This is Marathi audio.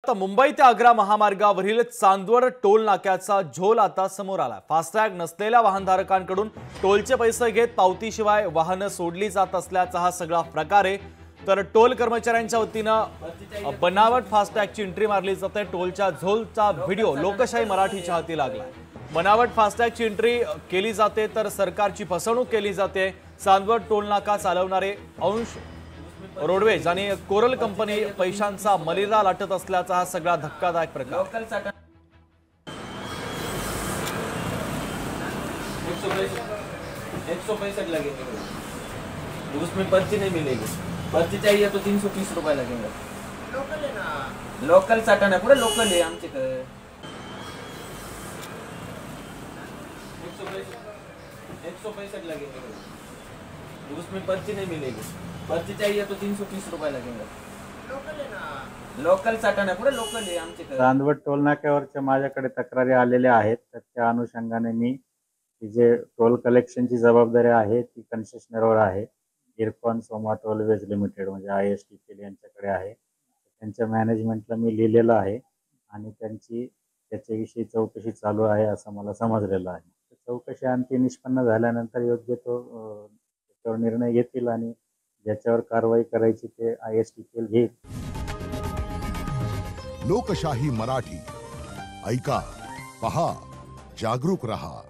तर मुंबई ते आग्रा महामार्गावरील चांदवड टोल नाक्याचा झोल आता समोर आला। फास्टॅग नसलेल्या वाहनधारकांकडून टोलचे पैसे घेत पावतीशिवाय वाहनं सोडली जात असल्याचा हा सगळा प्रकार आहे। तर टोल कर्मचाऱ्यांच्या वतीनं बनावट फास्टॅगची एंट्री मारली जाते। टोलच्या झोलचा व्हिडिओ लोकशाही मराठीच्या हाती लागलाय। बनावट फास्टॅगची एंट्री केली जाते तर सरकारची फसवणूक केली जाते। चांदवड टोल नाका चालवणारे अंश रोडवेज आणि कोरल कंपनी पैशांचा मलिदा लाटत असल्याचा हा सगळा धक्कादायक प्रकार। 165 लगेंगे, उसमें पर्ची नहीं मिलेगी। पर्ची चाहिए तो 330 रुपए लगेंगे। लोकल है ना, लोकल साठा है, पूरा लोकल है आमचे तर। 165 लगेंगे, उसमें पर्ची नहीं मिलेगी। पर्ची चाहिए तो 330 रुपए लगेंगे। लोकल है ना, लोकल साठा है, पूरा लोकल है आमचे तर। चांदवड टोल नाक्यावरच्या माझ्याकडे तक्रारी आलेल्या आहेत, तर त्या अनुषंगाने मी जे टोल कलेक्शनची जबाबदारी आहे ती कन्सेशनरवर आहे। इरकॉन सोमा टोलवेज लिमिटेड म्हणजे ISTPL यांच्याकडे आहे। त्यांच्या मॅनेजमेंटला मी लिहिलेलं आहे आणि त्याच्याविषयी चौकशी चालू आहे असं मला समजलेलं आहे। चौकशी अंती निष्पन्न झाल्यानंतर योग्य तो त्याच्यावर निर्णय घेतील आणि ज्याच्यावर कारवाई करायची ते ISTPL घेईल। लोकशाही मराठी ऐका, पहा, जागरूक रहा।